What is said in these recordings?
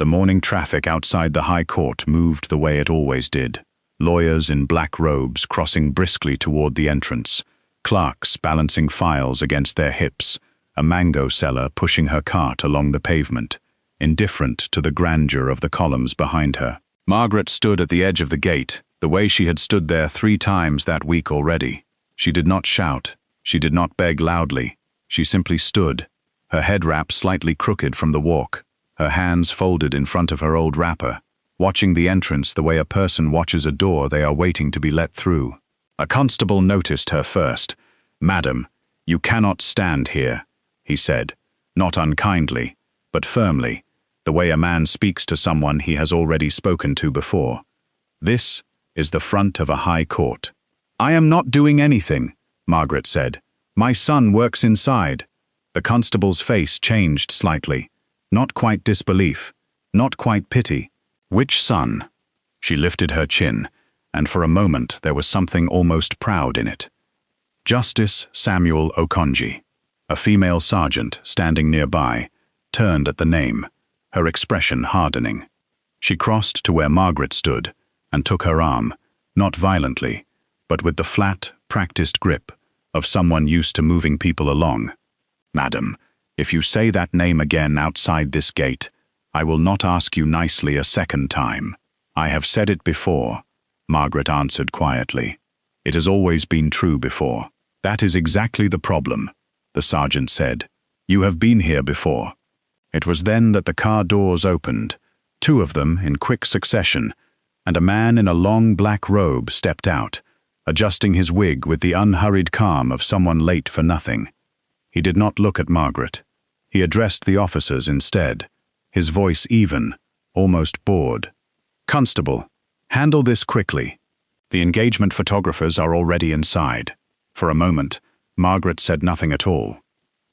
The morning traffic outside the High Court moved the way it always did. Lawyers in black robes crossing briskly toward the entrance, clerks balancing files against their hips, a mango seller pushing her cart along the pavement, indifferent to the grandeur of the columns behind her. Margaret stood at the edge of the gate, the way she had stood there 3 times that week already. She did not shout, she did not beg loudly, she simply stood, her head wrap slightly crooked from the walk, her hands folded in front of her old wrapper, watching the entrance the way a person watches a door they are waiting to be let through. A constable noticed her first. "Madam, you cannot stand here," he said, not unkindly, but firmly, the way a man speaks to someone he has already spoken to before. "This is the front of a high court." "I am not doing anything," Margaret said. "My son works inside." The constable's face changed slightly. Not quite disbelief, not quite pity. "Which son?" She lifted her chin, and for a moment there was something almost proud in it. "Justice Samuel Okonji." A female sergeant, standing nearby, turned at the name, her expression hardening. She crossed to where Margaret stood and took her arm, not violently, but with the flat, practiced grip of someone used to moving people along. "Madam, if you say that name again outside this gate, I will not ask you nicely a second time." "I have said it before," Margaret answered quietly. "It has always been true before." "That is exactly the problem," the sergeant said. "You have been here before." It was then that the car doors opened, 2 of them in quick succession, and a man in a long black robe stepped out, adjusting his wig with the unhurried calm of someone late for nothing. He did not look at Margaret. He addressed the officers instead, his voice even, almost bored. "Constable, handle this quickly. The engagement photographers are already inside." For a moment, Margaret said nothing at all.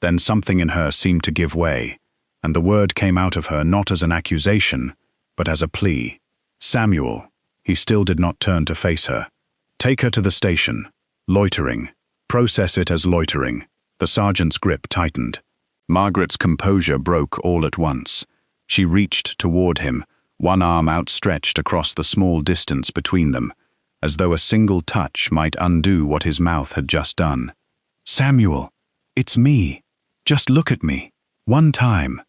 Then something in her seemed to give way, and the word came out of her not as an accusation, but as a plea. "Samuel." He still did not turn to face her. "Take her to the station. Loitering. Process it as loitering." The sergeant's grip tightened. Margaret's composure broke all at once. She reached toward him, one arm outstretched across the small distance between them, as though a single touch might undo what his mouth had just done. "Samuel, it's me. Just look at me. One time."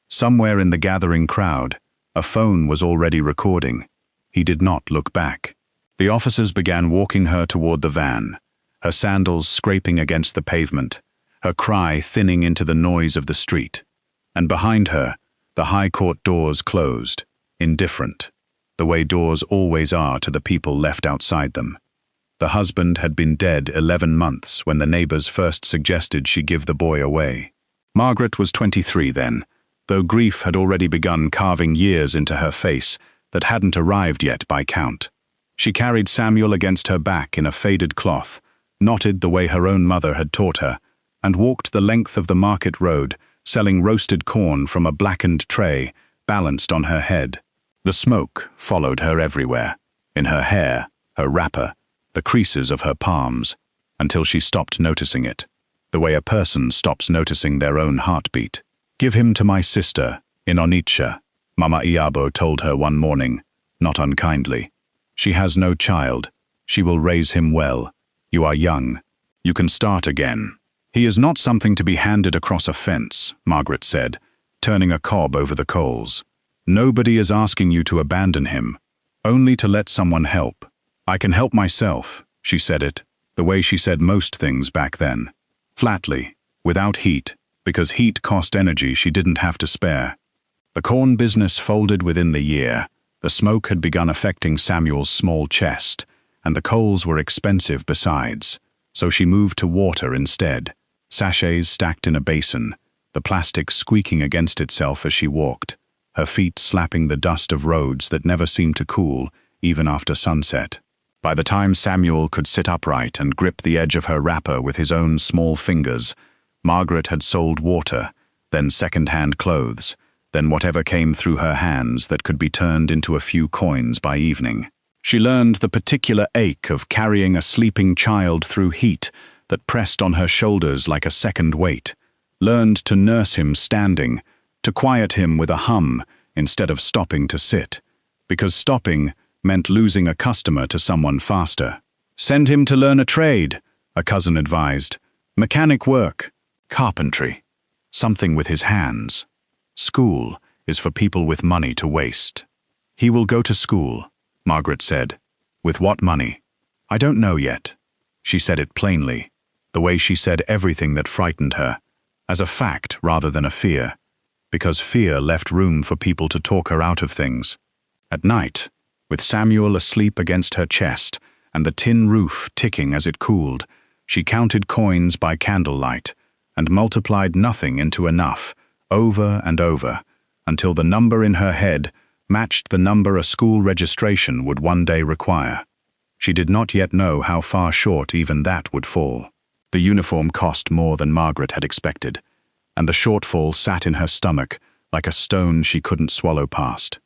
Somewhere in the gathering crowd, a phone was already recording. He did not look back. The officers began walking her toward the van, her sandals scraping against the pavement, her cry thinning into the noise of the street. And behind her, the High Court doors closed, indifferent, the way doors always are to the people left outside them. The husband had been dead 11 months when the neighbors first suggested she give the boy away. Margaret was 23 then, though grief had already begun carving years into her face that hadn't arrived yet by count. She carried Samuel against her back in a faded cloth, knotted the way her own mother had taught her, and walked the length of the market road, selling roasted corn from a blackened tray balanced on her head. The smoke followed her everywhere, in her hair, her wrapper, the creases of her palms, until she stopped noticing it, the way a person stops noticing their own heartbeat. "Give him to my sister, in Onitsha," Mama Iabo told her one morning, not unkindly. "She has no child. She will raise him well. You are young. You can start again." "He is not something to be handed across a fence," Margaret said, turning a cob over the coals. "Nobody is asking you to abandon him, only to let someone help." "I can help myself," she said it, the way she said most things back then. Flatly, without heat, because heat cost energy she didn't have to spare. The corn business folded within the year. The smoke had begun affecting Samuel's small chest, and the coals were expensive besides, so she moved to water instead. Sachets stacked in a basin, the plastic squeaking against itself as she walked, her feet slapping the dust of roads that never seemed to cool, even after sunset. By the time Samuel could sit upright and grip the edge of her wrapper with his own small fingers, Margaret had sold water, then second-hand clothes, then whatever came through her hands that could be turned into a few coins by evening. She learned the particular ache of carrying a sleeping child through heat that pressed on her shoulders like a second weight, learned to nurse him standing, to quiet him with a hum instead of stopping to sit, because stopping meant losing a customer to someone faster. "Send him to learn a trade," a cousin advised. "Mechanic work, carpentry, something with his hands. School is for people with money to waste." "He will go to school," Margaret said. "With what money?" "I don't know yet." She said it plainly, the way she said everything that frightened her, as a fact rather than a fear, because fear left room for people to talk her out of things. At night, with Samuel asleep against her chest and the tin roof ticking as it cooled, she counted coins by candlelight and multiplied nothing into enough, over and over, until the number in her head matched the number a school registration would one day require. She did not yet know how far short even that would fall. The uniform cost more than Margaret had expected, and the shortfall sat in her stomach like a stone she couldn't swallow past.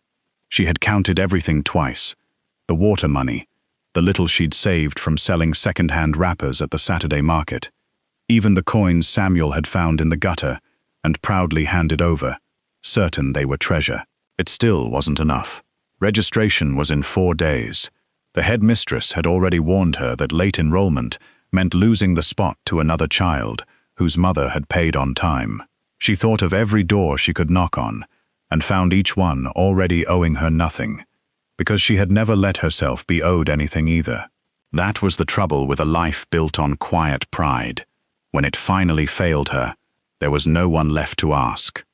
She had counted everything twice: the water money, the little she'd saved from selling second-hand wrappers at the Saturday market, even the coins Samuel had found in the gutter and proudly handed over, certain they were treasure. It still wasn't enough. Registration was in 4 days. The headmistress had already warned her that late enrollment meant losing the spot to another child whose mother had paid on time. She thought of every door she could knock on and found each one already owing her nothing, because she had never let herself be owed anything either. That was the trouble with a life built on quiet pride. When it finally failed her, there was no one left to ask.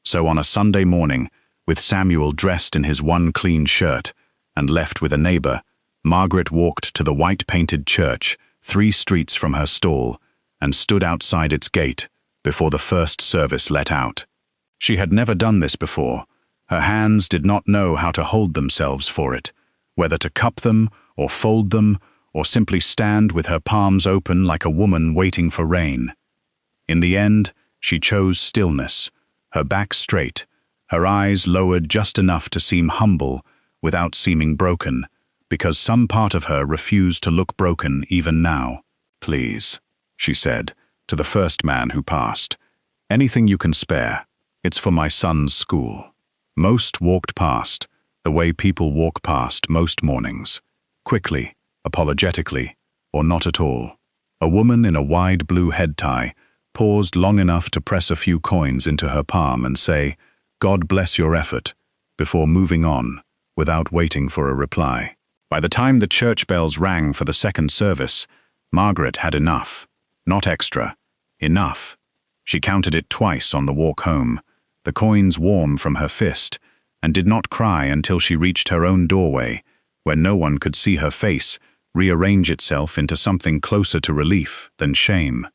So on a Sunday morning, with Samuel dressed in his one clean shirt and left with a neighbor, Margaret walked to the white-painted church 3 streets from her stall and stood outside its gate before the first service let out. She had never done this before. Her hands did not know how to hold themselves for it, whether to cup them or fold them or simply stand with her palms open like a woman waiting for rain. In the end, she chose stillness, her back straight, her eyes lowered just enough to seem humble without seeming broken, because some part of her refused to look broken even now. "Please," she said to the first man who passed, "anything you can spare. It's for my son's school." Most walked past, the way people walk past most mornings, quickly, apologetically, or not at all. A woman in a wide blue head tie paused long enough to press a few coins into her palm and say, "God bless your effort," before moving on, without waiting for a reply. By the time the church bells rang for the second service, Margaret had enough. Not extra. Enough. She counted it twice on the walk home, the coins warm from her fist, and did not cry until she reached her own doorway, where no one could see her face rearrange itself into something closer to relief than shame.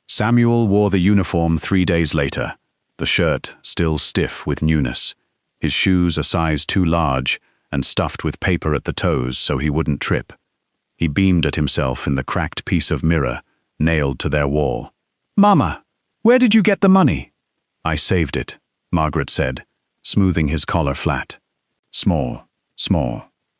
Samuel wore the uniform 3 days later, the shirt still stiff with newness, his shoes a size too large and stuffed with paper at the toes so he wouldn't trip. He beamed at himself in the cracked piece of mirror nailed to their wall. "Mama, where did you get the money?" "I saved it," Margaret said, smoothing his collar flat. Small,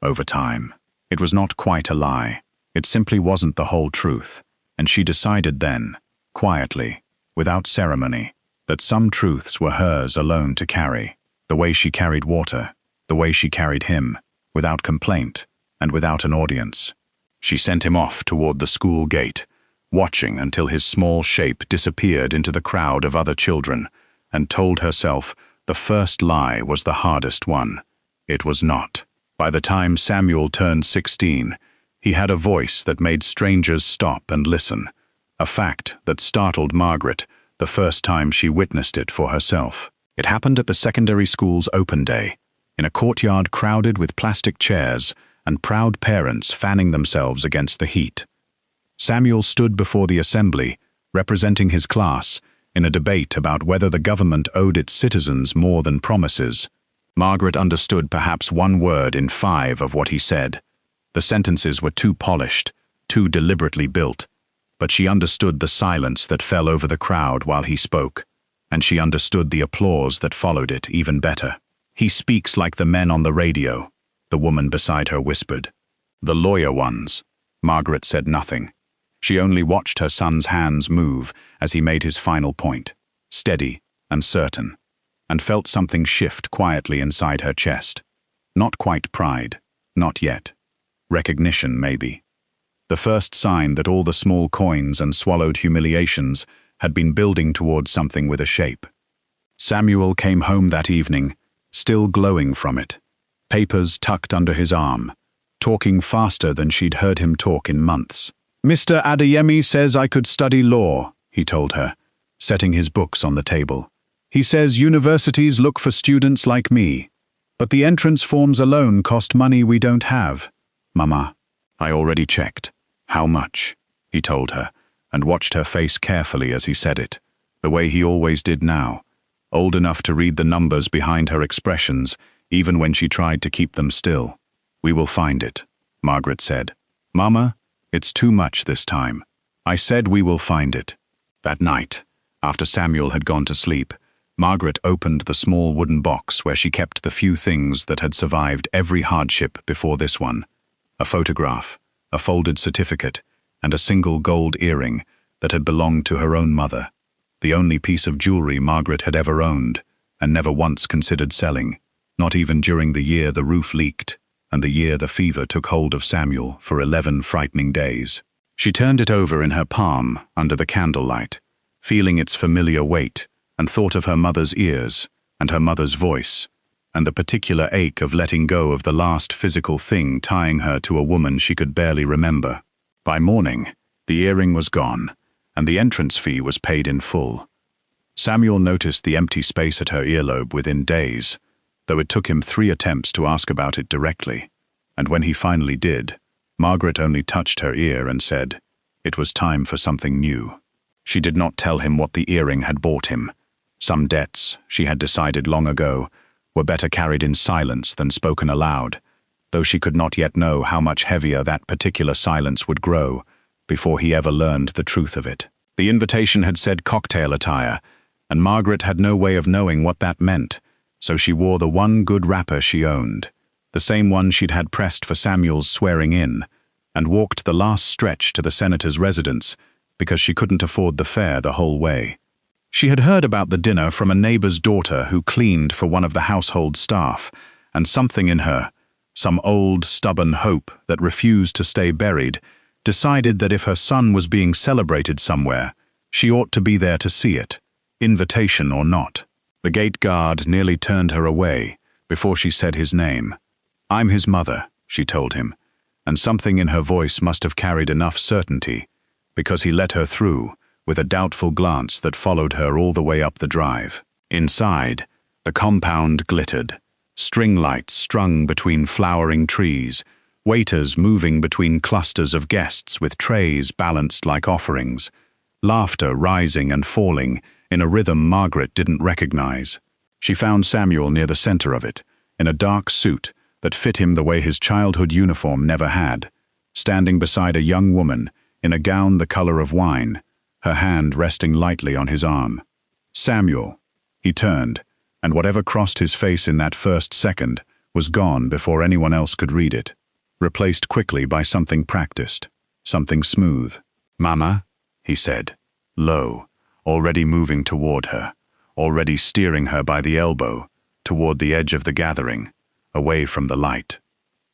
over time. It was not quite a lie. It simply wasn't the whole truth, and she decided then, quietly, without ceremony, that some truths were hers alone to carry, the way she carried water, the way she carried him, without complaint and without an audience. She sent him off toward the school gate, watching until his small shape disappeared into the crowd of other children, and told herself the first lie was the hardest one. It was not. By the time Samuel turned 16, he had a voice that made strangers stop and listen, a fact that startled Margaret the first time she witnessed it for herself. It happened at the secondary school's open day, in a courtyard crowded with plastic chairs and proud parents fanning themselves against the heat. Samuel stood before the assembly, representing his class, in a debate about whether the government owed its citizens more than promises. Margaret understood perhaps 1 word in 5 of what he said. The sentences were too polished, too deliberately built, but she understood the silence that fell over the crowd while he spoke, and she understood the applause that followed it even better. "He speaks like the men on the radio," the woman beside her whispered. "The lawyer ones." Margaret said nothing. She only watched her son's hands move as he made his final point, steady and certain. and felt something shift quietly inside her chest. Not quite pride, not yet. Recognition, maybe. The first sign that all the small coins and swallowed humiliations had been building towards something with a shape. Samuel came home that evening, still glowing from it, papers tucked under his arm, talking faster than she'd heard him talk in months. "Mr. Adeyemi says I could study law," he told her, setting his books on the table. "He says universities look for students like me, but the entrance forms alone cost money we don't have." "Mama, I already checked." "How much?" he told her, and watched her face carefully as he said it, the way he always did now, old enough to read the numbers behind her expressions, even when she tried to keep them still. "We will find it," Margaret said. "Mama, it's too much this time. I said we will find it." That night, after Samuel had gone to sleep, Margaret opened the small wooden box where she kept the few things that had survived every hardship before this one. A photograph, a folded certificate, and a single gold earring that had belonged to her own mother. The only piece of jewelry Margaret had ever owned, and never once considered selling, not even during the year the roof leaked, and the year the fever took hold of Samuel for 11 frightening days. She turned it over in her palm under the candlelight, feeling its familiar weight, and thought of her mother's ears, and her mother's voice, and the particular ache of letting go of the last physical thing tying her to a woman she could barely remember. By morning, the earring was gone, and the entrance fee was paid in full. Samuel noticed the empty space at her earlobe within days, though it took him 3 attempts to ask about it directly, and when he finally did, Margaret only touched her ear and said, it was time for something new. She did not tell him what the earring had bought him. Some debts, she had decided long ago, were better carried in silence than spoken aloud, though she could not yet know how much heavier that particular silence would grow before he ever learned the truth of it. The invitation had said cocktail attire, and Margaret had no way of knowing what that meant, so she wore the one good wrapper she owned, the same one she'd had pressed for Samuel's swearing in, and walked the last stretch to the senator's residence because she couldn't afford the fare the whole way. She had heard about the dinner from a neighbor's daughter who cleaned for one of the household staff, and something in her, some old, stubborn hope that refused to stay buried, decided that if her son was being celebrated somewhere, she ought to be there to see it, invitation or not. The gate guard nearly turned her away before she said his name. "I'm his mother," she told him, and something in her voice must have carried enough certainty, because he let her through, with a doubtful glance that followed her all the way up the drive. Inside, the compound glittered, string lights strung between flowering trees, waiters moving between clusters of guests with trays balanced like offerings, laughter rising and falling in a rhythm Margaret didn't recognize. She found Samuel near the center of it, in a dark suit that fit him the way his childhood uniform never had, standing beside a young woman in a gown the color of wine, her hand resting lightly on his arm. "Samuel." He turned, and whatever crossed his face in that first second was gone before anyone else could read it, replaced quickly by something practiced, something smooth. "Mama," he said, low, already moving toward her, already steering her by the elbow, toward the edge of the gathering, away from the light.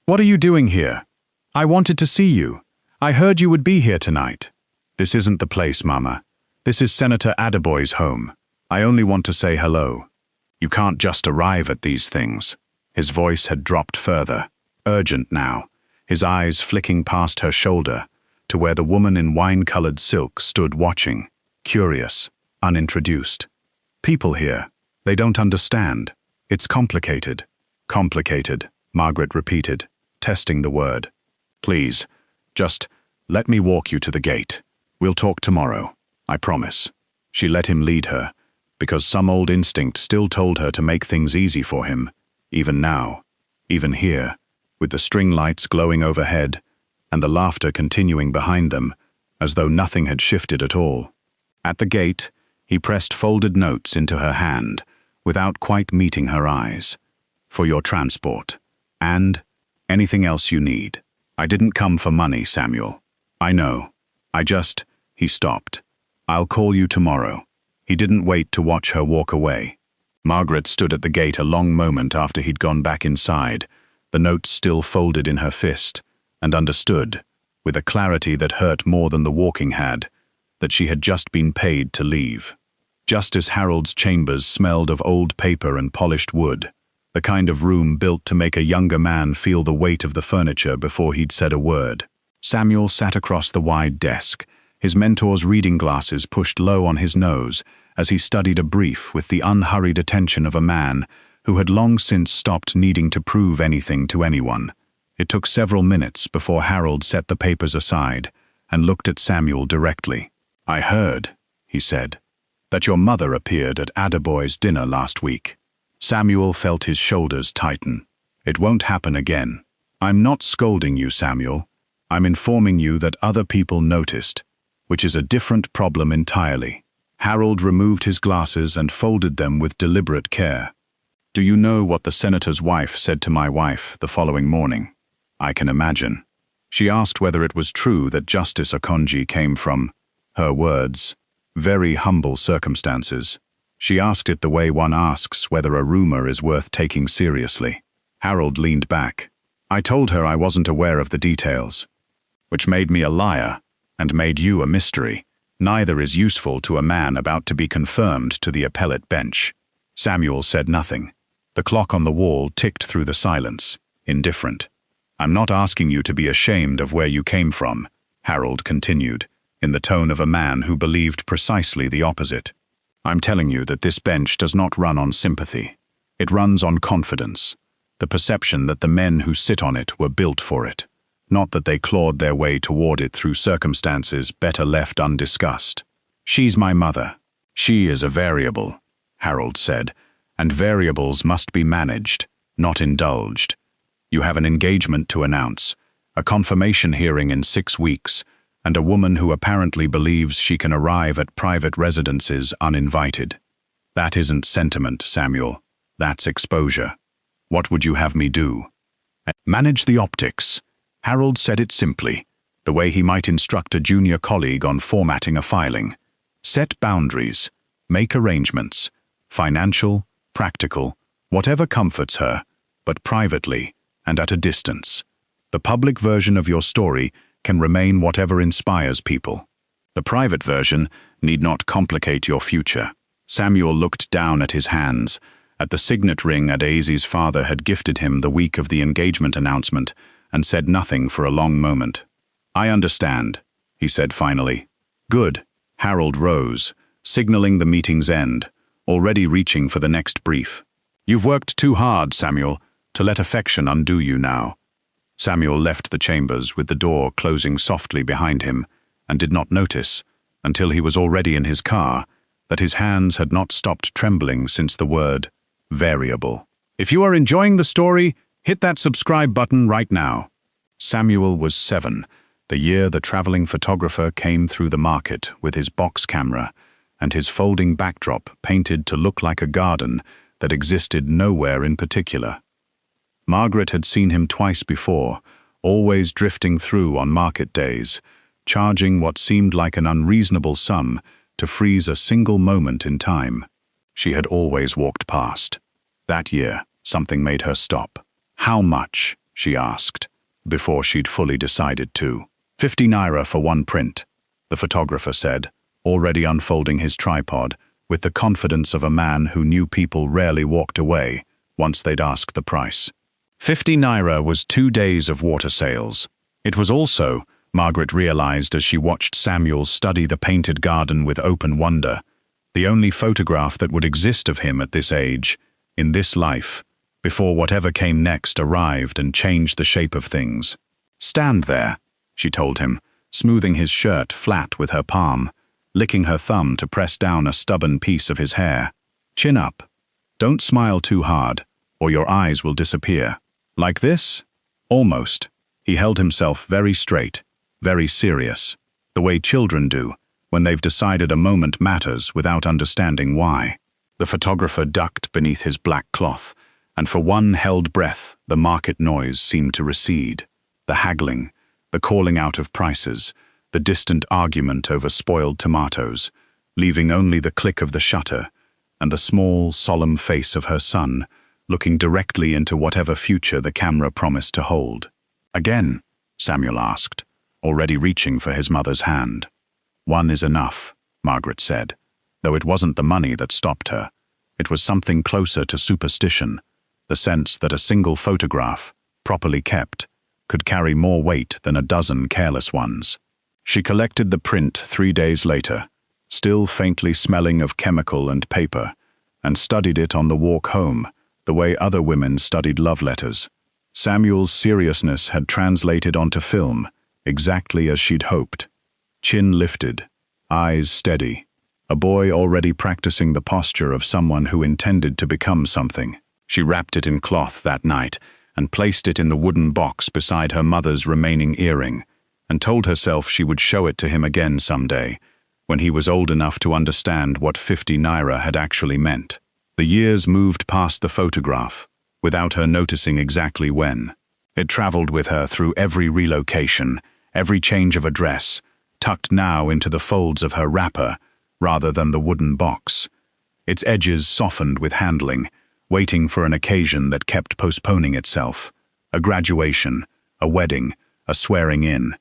"What are you doing here? I wanted to see you. I heard you would be here tonight." "This isn't the place, Mama. This is Senator Adeboy's home. I only want to say hello. You can't just arrive at these things." His voice had dropped further, urgent now, his eyes flicking past her shoulder to where the woman in wine-colored silk stood watching, curious, unintroduced. "People here. They don't understand. It's complicated." "Complicated," Margaret repeated, testing the word. "Please, just let me walk you to the gate. We'll talk tomorrow. I promise." She let him lead her, because some old instinct still told her to make things easy for him, even now, even here, with the string lights glowing overhead, and the laughter continuing behind them, as though nothing had shifted at all. At the gate, he pressed folded notes into her hand, without quite meeting her eyes. "For your transport. And anything else you need. I didn't come for money, Samuel. I know. He stopped. "I'll call you tomorrow." He didn't wait to watch her walk away. Margaret stood at the gate a long moment after he'd gone back inside, the notes still folded in her fist, and understood, with a clarity that hurt more than the walking had, that she had just been paid to leave. Justice Harold's chambers smelled of old paper and polished wood, the kind of room built to make a younger man feel the weight of the furniture before he'd said a word. Samuel sat across the wide desk, his mentor's reading glasses pushed low on his nose as he studied a brief with the unhurried attention of a man who had long since stopped needing to prove anything to anyone. It took several minutes before Harold set the papers aside and looked at Samuel directly. "I heard," he said, "that your mother appeared at Adaboy's dinner last week." Samuel felt his shoulders tighten. "It won't happen again." "I'm not scolding you, Samuel. I'm informing you that other people noticed, which is a different problem entirely." Harold removed his glasses and folded them with deliberate care. "Do you know what the senator's wife said to my wife the following morning?" "I can imagine. She asked whether it was true that Justice Okonji came from, her words, very humble circumstances. She asked it the way one asks whether a rumor is worth taking seriously." Harold leaned back. "I told her I wasn't aware of the details, which made me a liar and made you a mystery. Neither is useful to a man about to be confirmed to the appellate bench." Samuel said nothing. The clock on the wall ticked through the silence, indifferent. "I'm not asking you to be ashamed of where you came from," Harold continued, in the tone of a man who believed precisely the opposite. "I'm telling you that this bench does not run on sympathy. It runs on confidence, the perception that the men who sit on it were built for it, not that they clawed their way toward it through circumstances better left undiscussed. She's my mother. She is a variable," Harold said, "and variables must be managed, not indulged. You have an engagement to announce, a confirmation hearing in 6 weeks, and a woman who apparently believes she can arrive at private residences uninvited. That isn't sentiment, Samuel. That's exposure. What would you have me do?" "Manage the optics." Harold said it simply, the way he might instruct a junior colleague on formatting a filing. "Set boundaries, make arrangements, financial, practical, whatever comforts her, but privately and at a distance. The public version of your story can remain whatever inspires people. The private version need not complicate your future." Samuel looked down at his hands, at the signet ring Adaisi's father had gifted him the week of the engagement announcement, and said nothing for a long moment. "I understand," he said finally. "Good." Harold rose, signaling the meeting's end, already reaching for the next brief. "You've worked too hard, Samuel, to let affection undo you now." Samuel left the chambers with the door closing softly behind him and did not notice, until he was already in his car, that his hands had not stopped trembling since the word variable. If you are enjoying the story, hit that subscribe button right now. Samuel was 7, the year the traveling photographer came through the market with his box camera and his folding backdrop painted to look like a garden that existed nowhere in particular. Margaret had seen him twice before, always drifting through on market days, charging what seemed like an unreasonable sum to freeze a single moment in time. She had always walked past. That year, something made her stop. "How much?" she asked, before she'd fully decided to. 50 naira for one print," the photographer said, already unfolding his tripod, with the confidence of a man who knew people rarely walked away once they'd asked the price. 50 naira was 2 days of water sales. It was also, Margaret realized as she watched Samuel study the painted garden with open wonder, the only photograph that would exist of him at this age, in this life, before whatever came next arrived and changed the shape of things. "Stand there," she told him, smoothing his shirt flat with her palm, licking her thumb to press down a stubborn piece of his hair. "Chin up. Don't smile too hard, or your eyes will disappear. Like this?" Almost. He held himself very straight, very serious, the way children do, when they've decided a moment matters without understanding why. The photographer ducked beneath his black cloth, and for one held breath, the market noise seemed to recede. The haggling, the calling out of prices, the distant argument over spoiled tomatoes, leaving only the click of the shutter, and the small, solemn face of her son, looking directly into whatever future the camera promised to hold. "Again?" Samuel asked, already reaching for his mother's hand. "One is enough," Margaret said, though it wasn't the money that stopped her. It was something closer to superstition, the sense that a single photograph, properly kept, could carry more weight than a dozen careless ones. She collected the print 3 days later, still faintly smelling of chemical and paper, and studied it on the walk home, the way other women studied love letters. Samuel's seriousness had translated onto film, exactly as she'd hoped. Chin lifted, eyes steady, a boy already practicing the posture of someone who intended to become something. She wrapped it in cloth that night and placed it in the wooden box beside her mother's remaining earring, and told herself she would show it to him again someday, when he was old enough to understand what 50 naira had actually meant. The years moved past the photograph, without her noticing exactly when. It traveled with her through every relocation, every change of address, tucked now into the folds of her wrapper, rather than the wooden box. Its edges softened with handling, waiting for an occasion that kept postponing itself. A graduation, a wedding, a swearing in.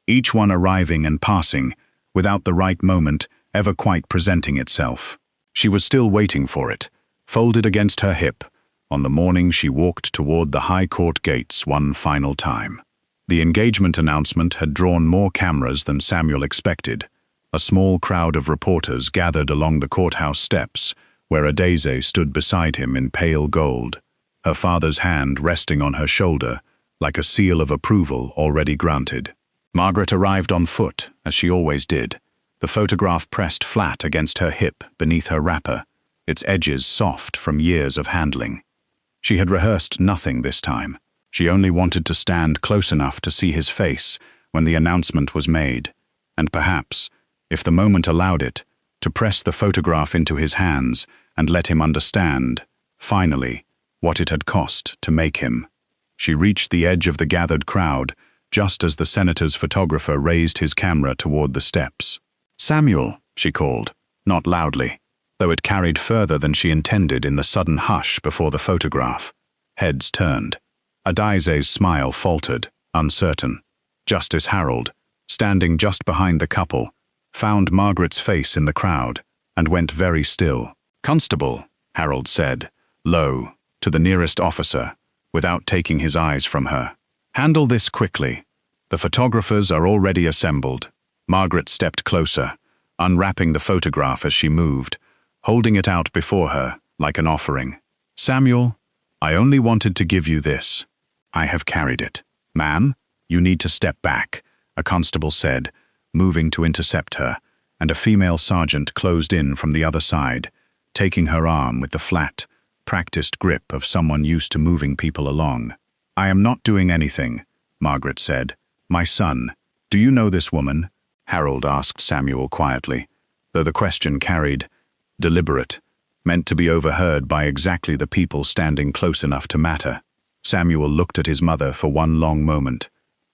Each one arriving and passing, without the right moment ever quite presenting itself. She was still waiting for it, folded against her hip, on the morning she walked toward the High Court gates one final time. The engagement announcement had drawn more cameras than Samuel expected. A small crowd of reporters gathered along the courthouse steps, where Adeze stood beside him in pale gold, her father's hand resting on her shoulder, like a seal of approval already granted. Margaret arrived on foot, as she always did, the photograph pressed flat against her hip beneath her wrapper, its edges soft from years of handling. She had rehearsed nothing this time. She only wanted to stand close enough to see his face when the announcement was made, and perhaps, if the moment allowed it, to press the photograph into his hands and let him understand, finally, what it had cost to make him. She reached the edge of the gathered crowd, just as the senator's photographer raised his camera toward the steps. "Samuel," she called, not loudly, though it carried further than she intended in the sudden hush before the photograph. Heads turned. Adize's smile faltered, uncertain. Justice Harold, standing just behind the couple, found Margaret's face in the crowd and went very still. "Constable," Harold said, low, to the nearest officer, without taking his eyes from her. "Handle this quickly. The photographers are already assembled." Margaret stepped closer, unwrapping the photograph as she moved, holding it out before her like an offering. "Samuel, I only wanted to give you this. I have carried it." "Ma'am, you need to step back," a constable said, moving to intercept her, and a female sergeant closed in from the other side, taking her arm with the flat, practiced grip of someone used to moving people along. "I am not doing anything," Margaret said. "My son, do you know this woman?" Harold asked Samuel quietly, though the question carried, deliberate, meant to be overheard by exactly the people standing close enough to matter. Samuel looked at his mother for one long moment.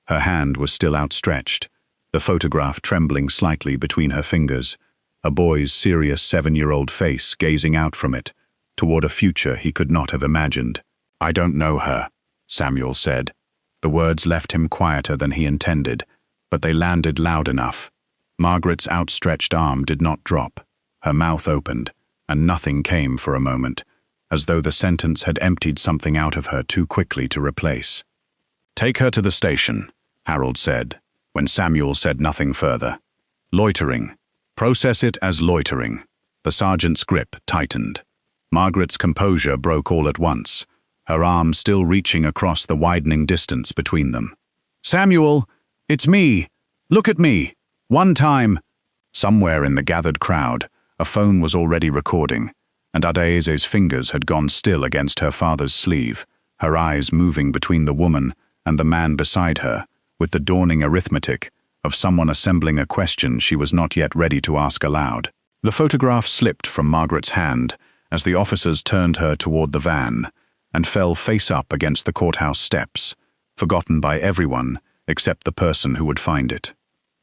Her hand was still outstretched, the photograph trembling slightly between her fingers, a boy's serious 7-year-old face gazing out from it, toward a future he could not have imagined. "I don't know her," Samuel said. The words left him quieter than he intended, but they landed loud enough. Margaret's outstretched arm did not drop. Her mouth opened, and nothing came for a moment, as though the sentence had emptied something out of her too quickly to replace. "Take her to the station," Harold said, when Samuel said nothing further. "Loitering. Process it as loitering." The sergeant's grip tightened. Margaret's composure broke all at once, her arm still reaching across the widening distance between them. "Samuel, it's me. Look at me. One time." Somewhere in the gathered crowd, a phone was already recording, and Adeze's fingers had gone still against her father's sleeve, her eyes moving between the woman and the man beside her, with the dawning arithmetic of someone assembling a question she was not yet ready to ask aloud. The photograph slipped from Margaret's hand as the officers turned her toward the van, and fell face up against the courthouse steps, forgotten by everyone except the person who would find it.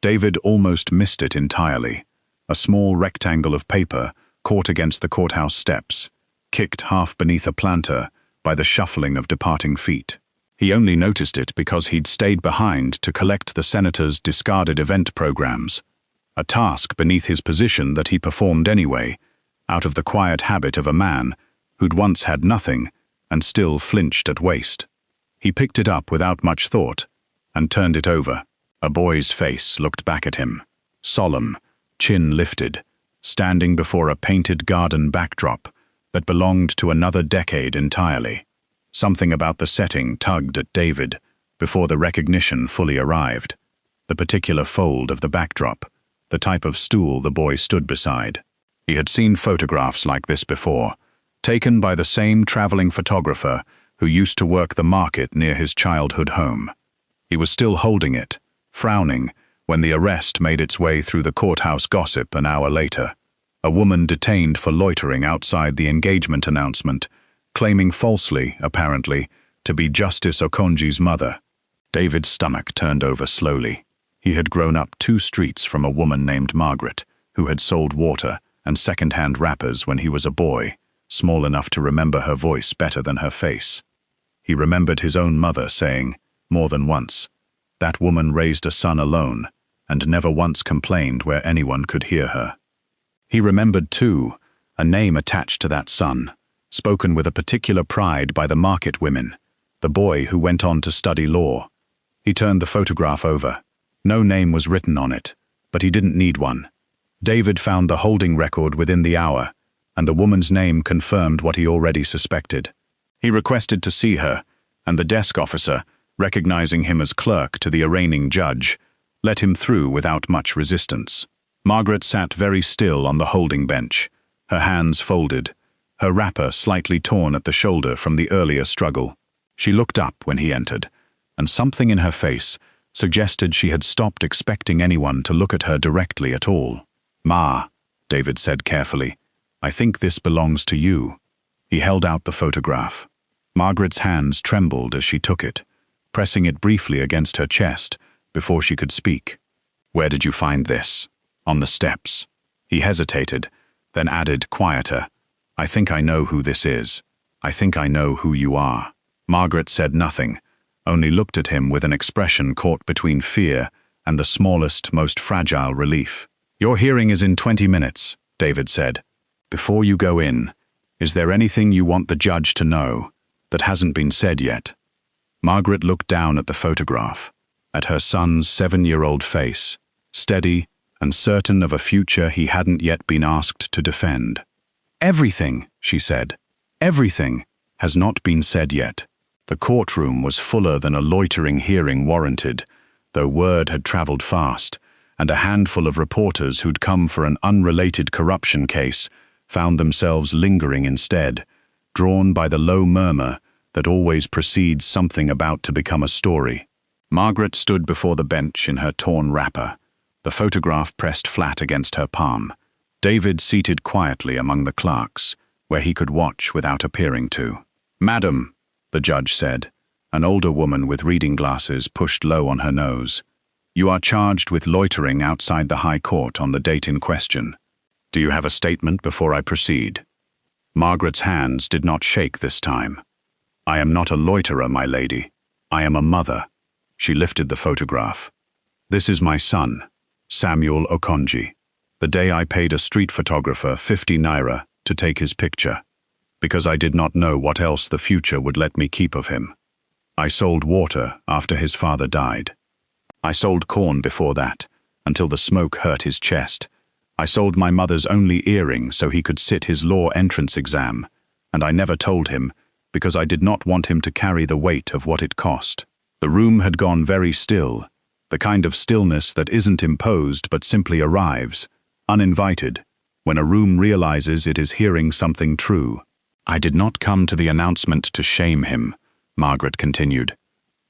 David almost missed it entirely, a small rectangle of paper caught against the courthouse steps, kicked half beneath a planter by the shuffling of departing feet. He only noticed it because he'd stayed behind to collect the senator's discarded event programs, a task beneath his position that he performed anyway, out of the quiet habit of a man who'd once had nothing and still flinched at waste. He picked it up without much thought and turned it over. A boy's face looked back at him, solemn, chin lifted, standing before a painted garden backdrop that belonged to another decade entirely. Something about the setting tugged at David before the recognition fully arrived. The particular fold of the backdrop, the type of stool the boy stood beside. He had seen photographs like this before, taken by the same traveling photographer who used to work the market near his childhood home. He was still holding it, frowning, when the arrest made its way through the courthouse gossip an hour later. A woman detained for loitering outside the engagement announcement, claiming falsely, apparently, to be Justice Okonji's mother. David's stomach turned over slowly. He had grown up 2 streets from a woman named Margaret, who had sold water and second-hand wrappers when he was a boy, small enough to remember her voice better than her face. He remembered his own mother saying, more than once, that woman raised a son alone and never once complained where anyone could hear her. He remembered, too, a name attached to that son, spoken with a particular pride by the market women, the boy who went on to study law. He turned the photograph over. No name was written on it, but he didn't need one. David found the holding record within the hour, and the woman's name confirmed what he already suspected. He requested to see her, and the desk officer, recognizing him as clerk to the arraigning judge, let him through without much resistance. Margaret sat very still on the holding bench, her hands folded, her wrapper slightly torn at the shoulder from the earlier struggle. She looked up when he entered, and something in her face suggested she had stopped expecting anyone to look at her directly at all. "Ma," David said carefully, "I think this belongs to you." He held out the photograph. Margaret's hands trembled as she took it, pressing it briefly against her chest before she could speak. "Where did you find this?" "On the steps." He hesitated, then added, quieter, "I think I know who this is. I think I know who you are." Margaret said nothing, only looked at him with an expression caught between fear and the smallest, most fragile relief. "Your hearing is in 20 minutes, David said. "Before you go in, is there anything you want the judge to know that hasn't been said yet?" Margaret looked down at the photograph, at her son's 7-year-old face, steady and certain of a future he hadn't yet been asked to defend. "Everything," she said, "everything has not been said yet." The courtroom was fuller than a loitering hearing warranted, though word had traveled fast, and a handful of reporters who'd come for an unrelated corruption case found themselves lingering instead, drawn by the low murmur that always precedes something about to become a story. Margaret stood before the bench in her torn wrapper, the photograph pressed flat against her palm. David seated quietly among the clerks, where he could watch without appearing to. "Madam," the judge said, an older woman with reading glasses pushed low on her nose, "you are charged with loitering outside the High Court on the date in question. Do you have a statement before I proceed?" Margaret's hands did not shake this time. "I am not a loiterer, my lady. I am a mother." She lifted the photograph. "This is my son, Samuel Okonji. The day I paid a street photographer 50 naira to take his picture, because I did not know what else the future would let me keep of him. I sold water after his father died. I sold corn before that, until the smoke hurt his chest. I sold my mother's only earring so he could sit his law entrance exam, and I never told him, because I did not want him to carry the weight of what it cost." The room had gone very still, the kind of stillness that isn't imposed but simply arrives, uninvited, when a room realizes it is hearing something true. "I did not come to the announcement to shame him," Margaret continued.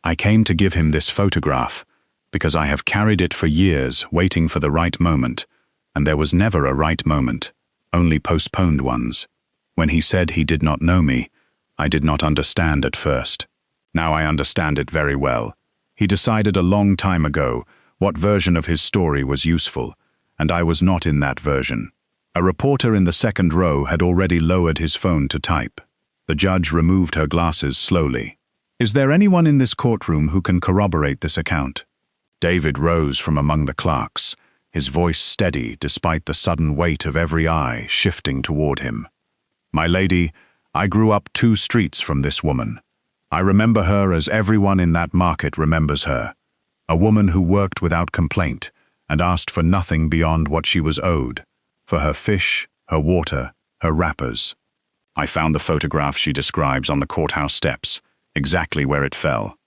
"I came to give him this photograph, because I have carried it for years, waiting for the right moment, and there was never a right moment, only postponed ones. When he said he did not know me, I did not understand at first. Now I understand it very well. He decided a long time ago what version of his story was useful, and I was not in that version. A reporter in the second row had already lowered his phone to type. The judge removed her glasses slowly. "Is there anyone in this courtroom who can corroborate this account?" David rose from among the clerks, his voice steady despite the sudden weight of every eye shifting toward him. "My lady, I grew up 2 streets from this woman. I remember her as everyone in that market remembers her. A woman who worked without complaint and asked for nothing beyond what she was owed, for her fish, her water, her wrappers. I found the photograph she describes on the courthouse steps, exactly where it fell."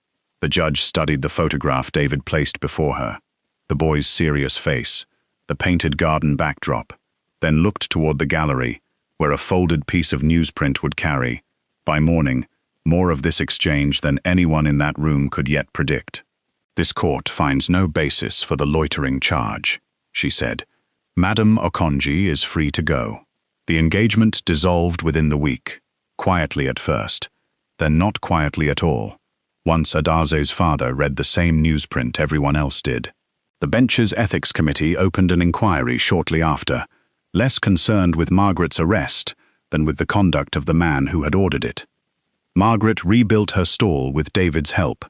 The judge studied the photograph David placed before her, the boy's serious face, the painted garden backdrop, then looked toward the gallery, where a folded piece of newsprint would carry, by morning, more of this exchange than anyone in that room could yet predict. "This court finds no basis for the loitering charge," she said. "Madam Okonji is free to go." The engagement dissolved within the week, quietly at first, then not quietly at all. Once Adaze's father read the same newsprint everyone else did. The bench's ethics committee opened an inquiry shortly after, less concerned with Margaret's arrest than with the conduct of the man who had ordered it. Margaret rebuilt her stall with David's help,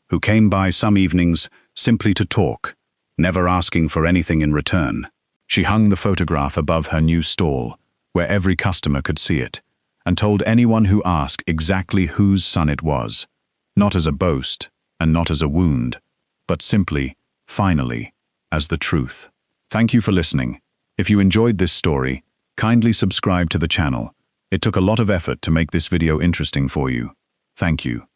who came by some evenings simply to talk, never asking for anything in return. She hung the photograph above her new stall, where every customer could see it, and told anyone who asked exactly whose son it was, not as a boast and not as a wound, but simply, finally, as the truth. Thank you for listening. If you enjoyed this story, kindly subscribe to the channel. It took a lot of effort to make this video interesting for you. Thank you.